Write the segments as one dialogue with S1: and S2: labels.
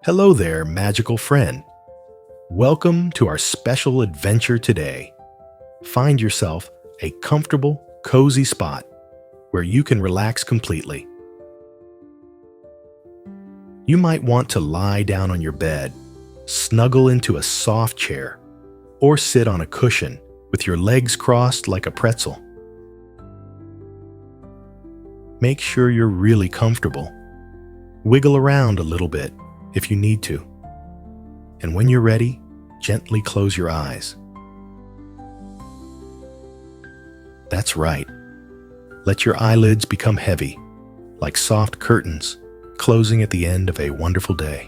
S1: Hello there, magical friend. Welcome to our special adventure today. Find yourself a comfortable, cozy spot where you can relax completely. You might want to lie down on your bed, snuggle into a soft chair, or sit on a cushion with your legs crossed like a pretzel. Make sure you're really comfortable. Wiggle around a little bit if you need to. And when you're ready, gently close your eyes. That's right. Let your eyelids become heavy, like soft curtains, closing at the end of a wonderful day.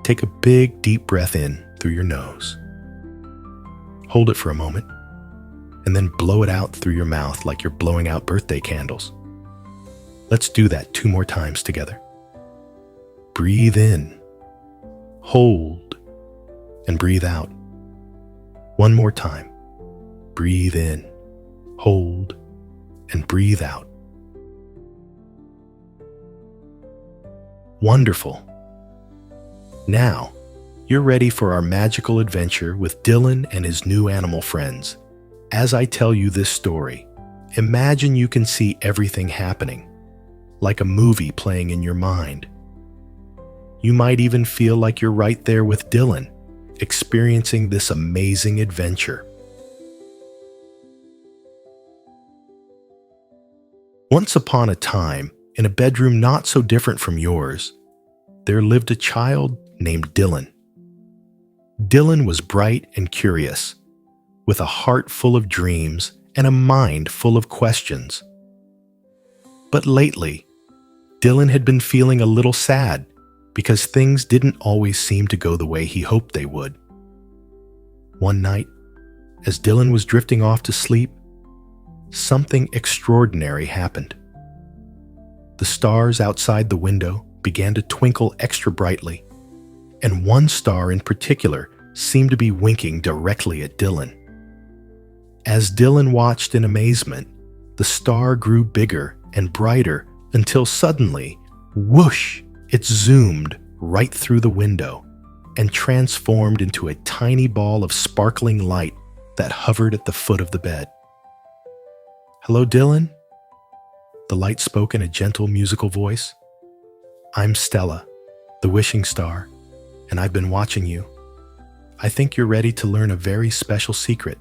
S1: Take a big, deep breath in through your nose. Hold it for a moment, and then blow it out through your mouth like you're blowing out birthday candles. Let's do that 2 more times together. Breathe in, hold, and breathe out. 1 more time. Breathe in, hold, and breathe out. Wonderful. Now, you're ready for our magical adventure with Dylan and his new animal friends. As I tell you this story, imagine you can see everything happening, like a movie playing in your mind. You might even feel like you're right there with Dylan, experiencing this amazing adventure. Once upon a time, in a bedroom not so different from yours, there lived a child named Dylan. Dylan was bright and curious, with a heart full of dreams and a mind full of questions. But lately, Dylan had been feeling a little sad because things didn't always seem to go the way he hoped they would. One night, as Dylan was drifting off to sleep, something extraordinary happened. The stars outside the window began to twinkle extra brightly, and one star in particular seemed to be winking directly at Dylan. As Dylan watched in amazement, the star grew bigger and brighter until suddenly, whoosh, it zoomed right through the window and transformed into a tiny ball of sparkling light that hovered at the foot of the bed. "Hello, Dylan?" The light spoke in a gentle musical voice. "I'm Stella, the wishing star, and I've been watching you. I think you're ready to learn a very special secret.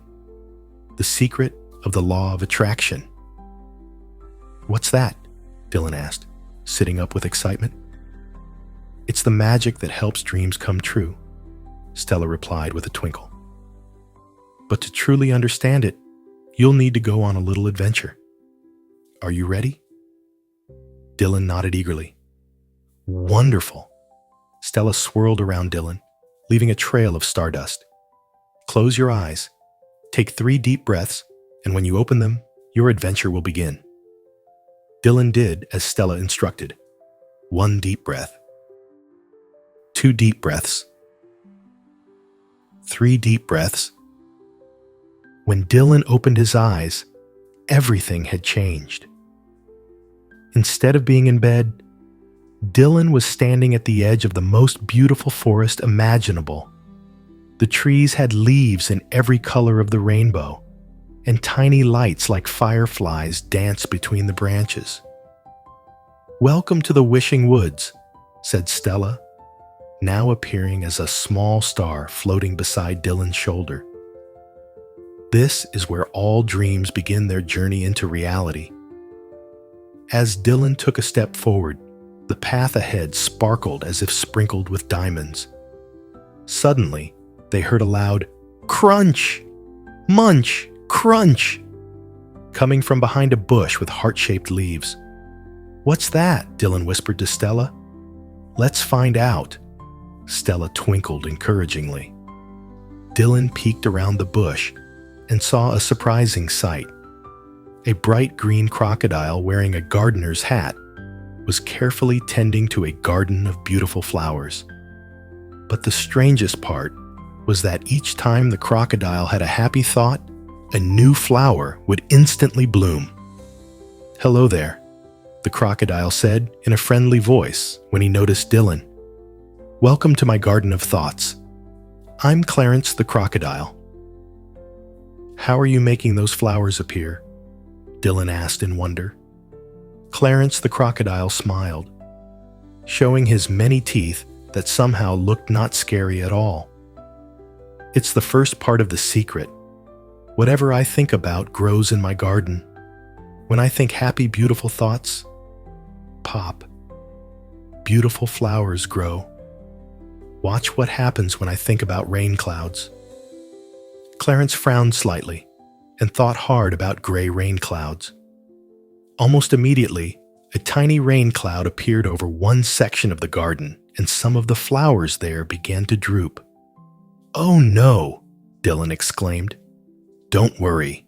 S1: The secret of the law of attraction." "What's that?" Dylan asked, sitting up with excitement. "It's the magic that helps dreams come true," Stella replied with a twinkle. "But to truly understand it, you'll need to go on a little adventure. Are you ready?" Dylan nodded eagerly. "Wonderful." Stella swirled around Dylan, leaving a trail of stardust. "Close your eyes, take 3 deep breaths, and when you open them, your adventure will begin." Dylan did as Stella instructed. 1 deep breath. 2 deep breaths. 3 deep breaths. When Dylan opened his eyes, everything had changed. Instead of being in bed, Dylan was standing at the edge of the most beautiful forest imaginable. The trees had leaves in every color of the rainbow, and tiny lights like fireflies danced between the branches. "Welcome to the Wishing Woods," said Stella, now appearing as a small star floating beside Dylan's shoulder. "This is where all dreams begin their journey into reality." As Dylan took a step forward, the path ahead sparkled as if sprinkled with diamonds. Suddenly, they heard a loud crunch, munch, crunch, coming from behind a bush with heart-shaped leaves. "What's that?" Dylan whispered to Stella. "Let's find out." Stella twinkled encouragingly. Dylan peeked around the bush and saw a surprising sight. A bright green crocodile wearing a gardener's hat was carefully tending to a garden of beautiful flowers. But the strangest part was that each time the crocodile had a happy thought, a new flower would instantly bloom. "Hello there," the crocodile said in a friendly voice when he noticed Dylan. Welcome to my garden of thoughts. I'm Clarence the crocodile. How are you making those flowers appear? Dylan asked in wonder. Clarence the crocodile smiled, showing his many teeth that somehow looked not scary at all. It's the first part of the secret. Whatever I think about grows in my garden. When I think happy, beautiful thoughts, pop. Beautiful flowers grow. Watch what happens when I think about rain clouds. Clarence frowned slightly and thought hard about gray rain clouds. Almost immediately, a tiny rain cloud appeared over one section of the garden, and some of the flowers there began to droop. "Oh no!" Dylan exclaimed. "Don't worry,"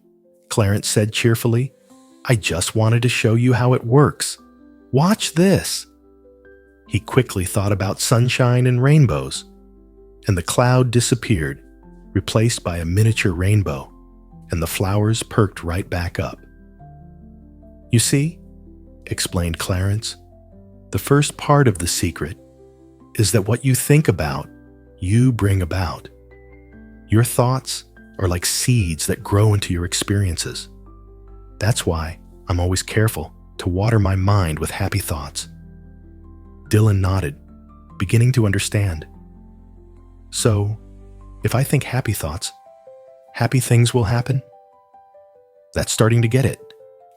S1: Clarence said cheerfully. "I just wanted to show you how it works. Watch this." He quickly thought about sunshine and rainbows, and the cloud disappeared, replaced by a miniature rainbow, and the flowers perked right back up. "You see," explained Clarence, "the first part of the secret is that what you think about, you bring about. Your thoughts are like seeds that grow into your experiences. That's why I'm always careful to water my mind with happy thoughts." Dylan nodded, beginning to understand. "So, if I think happy thoughts, happy things will happen?" "That's starting to get it,"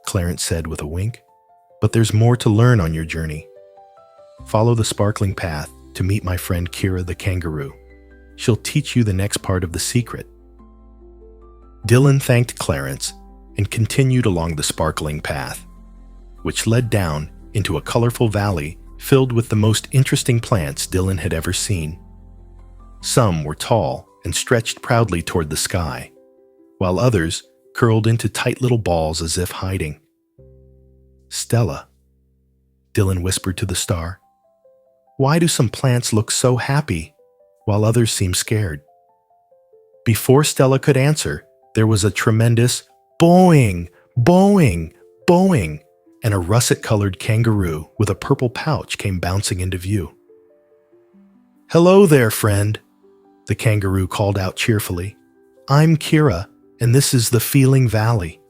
S1: Clarence said with a wink. "But there's more to learn on your journey. Follow the sparkling path to meet my friend Kira the kangaroo. She'll teach you the next part of the secret." Dylan thanked Clarence and continued along the sparkling path, which led down into a colorful valley filled with the most interesting plants Dylan had ever seen. Some were tall and stretched proudly toward the sky, while others curled into tight little balls as if hiding. "Stella," Dylan whispered to the star, "why do some plants look so happy while others seem scared?" Before Stella could answer, there was a tremendous boing, boing, boing, and a russet-colored kangaroo with a purple pouch came bouncing into view. "Hello there, friend," the kangaroo called out cheerfully. "I'm Kira, and this is the Feeling Valley.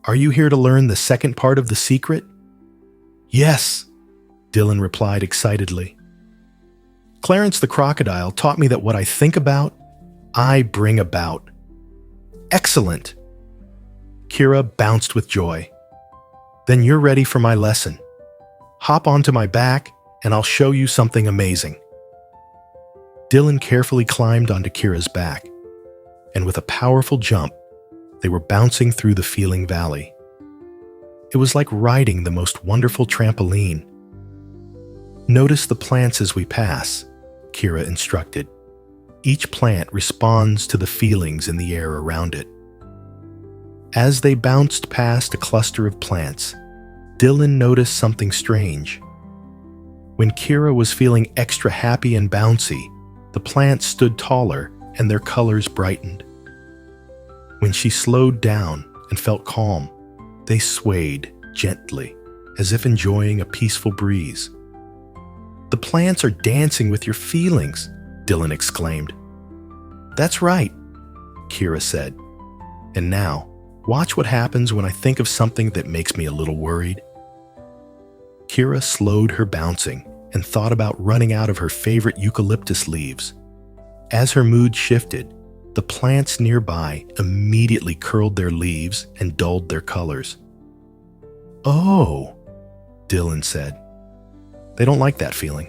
S1: Are you here to learn the second part of the secret?" "Yes," Dylan replied excitedly. "Clarence the crocodile taught me that what I think about, I bring about." "Excellent!" Kira bounced with joy. "Then you're ready for my lesson. Hop onto my back, and I'll show you something amazing." Dylan carefully climbed onto Kira's back, and with a powerful jump, they were bouncing through the Feeling Valley. It was like riding the most wonderful trampoline. "Notice the plants as we pass," Kira instructed. "Each plant responds to the feelings in the air around it." As they bounced past a cluster of plants, Dylan noticed something strange. When Kira was feeling extra happy and bouncy, the plants stood taller and their colors brightened. When she slowed down and felt calm, they swayed gently, as if enjoying a peaceful breeze. "The plants are dancing with your feelings," Dylan exclaimed. "That's right," Kira said. "And now, watch what happens when I think of something that makes me a little worried." Kira slowed her bouncing and thought about running out of her favorite eucalyptus leaves. As her mood shifted, the plants nearby immediately curled their leaves and dulled their colors. "Oh," Dylan said. "They don't like that feeling."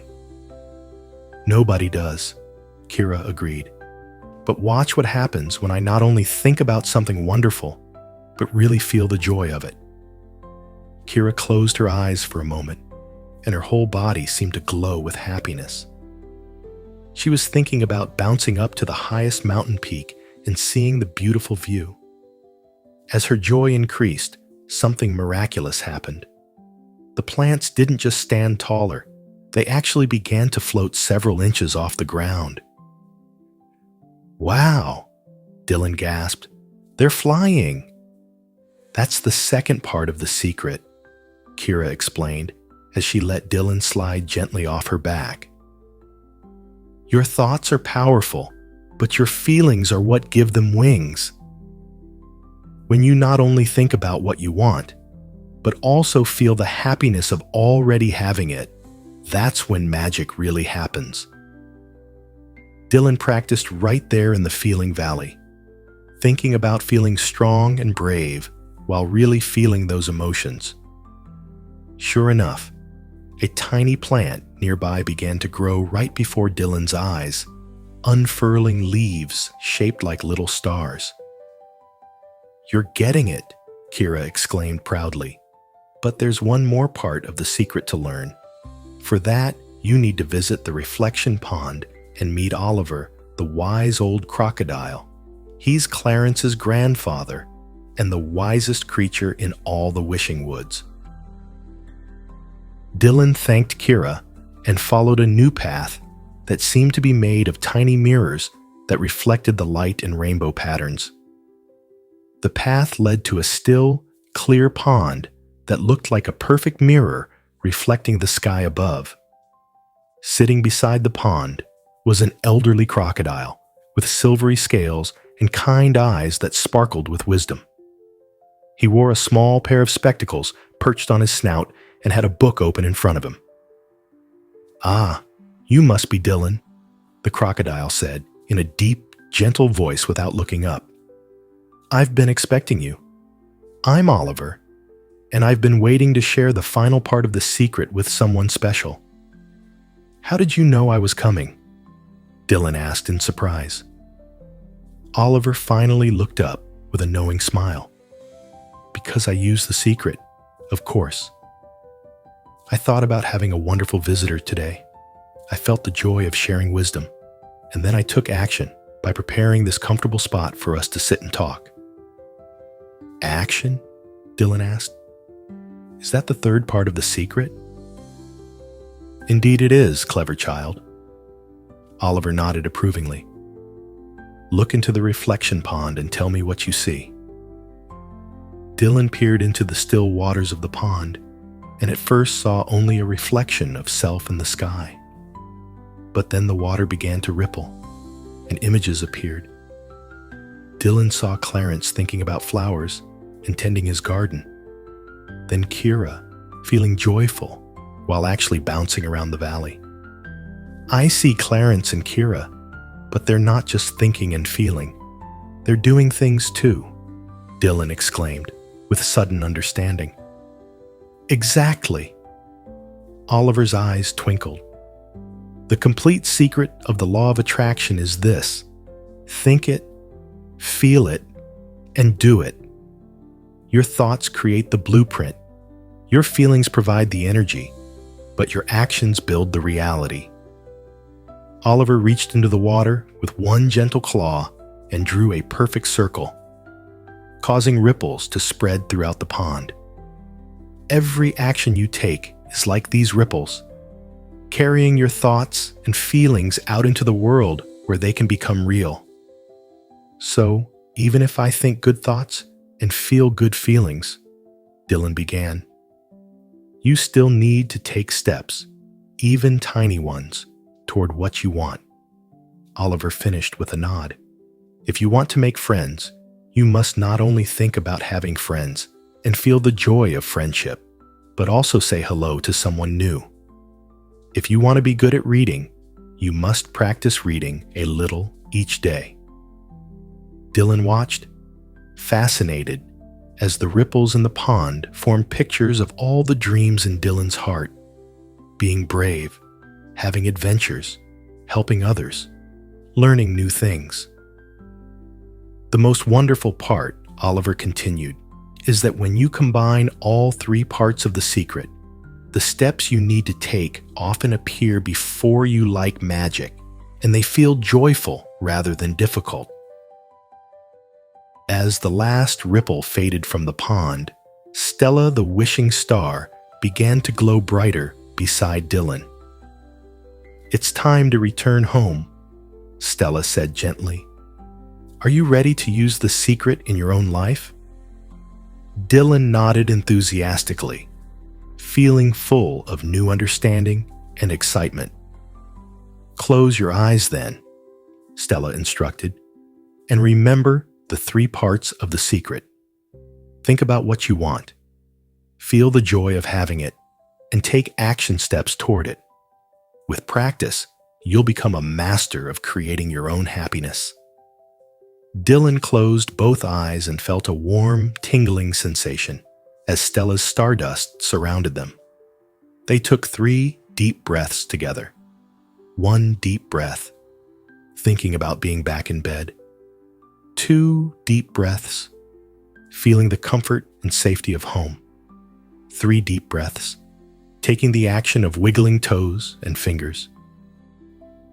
S1: "Nobody does," Kira agreed. "But watch what happens when I not only think about something wonderful, but really feel the joy of it." Kira closed her eyes for a moment, and her whole body seemed to glow with happiness. She was thinking about bouncing up to the highest mountain peak and seeing the beautiful view. As her joy increased, something miraculous happened. The plants didn't just stand taller, they actually began to float several inches off the ground. "Wow," Dylan gasped. "They're flying." "That's the second part of the secret," Kira explained as she let Dylan slide gently off her back. Your thoughts are powerful, but your feelings are what give them wings. When you not only think about what you want, but also feel the happiness of already having it, that's when magic really happens. Dylan practiced right there in the feeling valley, thinking about feeling strong and brave while really feeling those emotions. Sure enough, a tiny plant nearby began to grow right before Dylan's eyes, unfurling leaves shaped like little stars. "You're getting it," Kira exclaimed proudly. "But there's one more part of the secret to learn. For that, you need to visit the reflection pond and meet Oliver, the wise old crocodile. He's Clarence's grandfather and the wisest creature in all the wishing woods." Dylan thanked Kira and followed a new path that seemed to be made of tiny mirrors that reflected the light in rainbow patterns. The path led to a still, clear pond that looked like a perfect mirror reflecting the sky above. Sitting beside the pond was an elderly crocodile with silvery scales and kind eyes that sparkled with wisdom. He wore a small pair of spectacles perched on his snout and had a book open in front of him. "Ah, you must be Dylan," the crocodile said in a deep, gentle voice without looking up. "I've been expecting you. I'm Oliver, and I've been waiting to share the final part of the secret with someone special." "How did you know I was coming?" Dylan asked in surprise. Oliver finally looked up with a knowing smile. "Because I used the secret, of course. I thought about having a wonderful visitor today. I felt the joy of sharing wisdom, and then I took action by preparing this comfortable spot for us to sit and talk." "Action?" Dylan asked. "Is that the third part of the secret?" "Indeed it is, clever child." Oliver nodded approvingly. "Look into the reflection pond and tell me what you see." Dylan peered into the still waters of the pond, and at first saw only a reflection of self in the sky. But then the water began to ripple, and images appeared. Dylan saw Clarence thinking about flowers and tending his garden. Then Kira, feeling joyful while actually bouncing around the valley. "I see Clarence and Kira, but they're not just thinking and feeling. They're doing things too," Dylan exclaimed with sudden understanding. "Exactly." Oliver's eyes twinkled. "The complete secret of the law of attraction is this: think it, feel it, and do it. Your thoughts create the blueprint. Your feelings provide the energy, but your actions build the reality." Oliver reached into the water with one gentle claw and drew a perfect circle, causing ripples to spread throughout the pond. Every action you take is like these ripples, carrying your thoughts and feelings out into the world where they can become real. "So, even if I think good thoughts and feel good feelings," Dylan began, "you still need to take steps, even tiny ones, toward what you want." Oliver finished with a nod. "If you want to make friends, you must not only think about having friends and feel the joy of friendship, but also say hello to someone new. If you want to be good at reading, you must practice reading a little each day." Dylan watched, fascinated, as the ripples in the pond formed pictures of all the dreams in Dylan's heart: being brave, having adventures, helping others, learning new things. "The most wonderful part," Oliver continued, "is that when you combine all three parts of the secret, the steps you need to take often appear before you like magic, and they feel joyful rather than difficult." As the last ripple faded from the pond, Stella the wishing star began to glow brighter beside Dylan. "It's time to return home," Stella said gently. "Are you ready to use the secret in your own life?" Dylan nodded enthusiastically, feeling full of new understanding and excitement. Close your eyes then, Stella instructed, and remember the 3 parts of the secret. Think about what you want. Feel the joy of having it, and take action steps toward it. With practice, you'll become a master of creating your own happiness. Dylan closed both eyes and felt a warm, tingling sensation as Stella's stardust surrounded them. They took 3 deep breaths together. 1 deep breath, thinking about being back in bed. 2 deep breaths, feeling the comfort and safety of home. 3 deep breaths, taking the action of wiggling toes and fingers.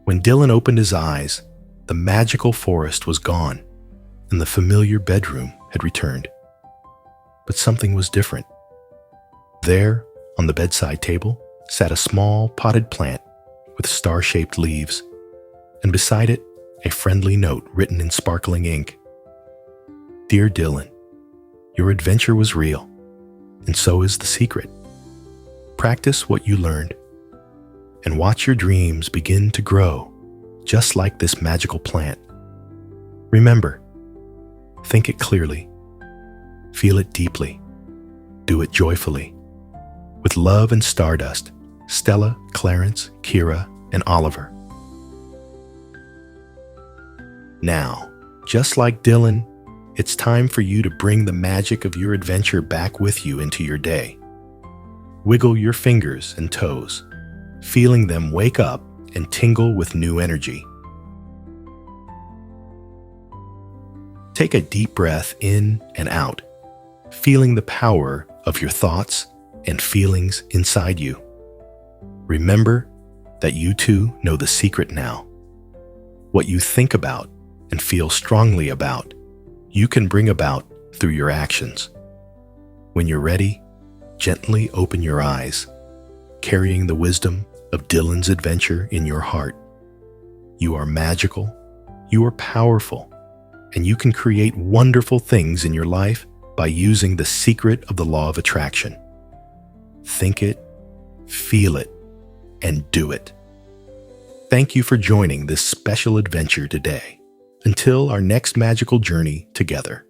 S1: When Dylan opened his eyes, the magical forest was gone, and the familiar bedroom had returned. But something was different. There, on the bedside table, sat a small potted plant with star-shaped leaves, and beside it, a friendly note written in sparkling ink. Dear Dylan, your adventure was real, and so is the secret. Practice what you learned, and watch your dreams begin to grow, just like this magical plant. Remember, think it clearly, feel it deeply, do it joyfully. With love and stardust, Stella, Clarence, Kira, and Oliver. Now, just like Dylan, it's time for you to bring the magic of your adventure back with you into your day. Wiggle your fingers and toes, feeling them wake up and tingle with new energy. Take a deep breath in and out, feeling the power of your thoughts and feelings inside you. Remember that you too know the secret now. What you think about and feel strongly about, you can bring about through your actions. When you're ready, gently open your eyes, carrying the wisdom of Dylan's adventure in your heart. You are magical, you are powerful, and you can create wonderful things in your life by using the secret of the law of attraction. Think it, feel it, and do it. Thank you for joining this special adventure today. Until our next magical journey together.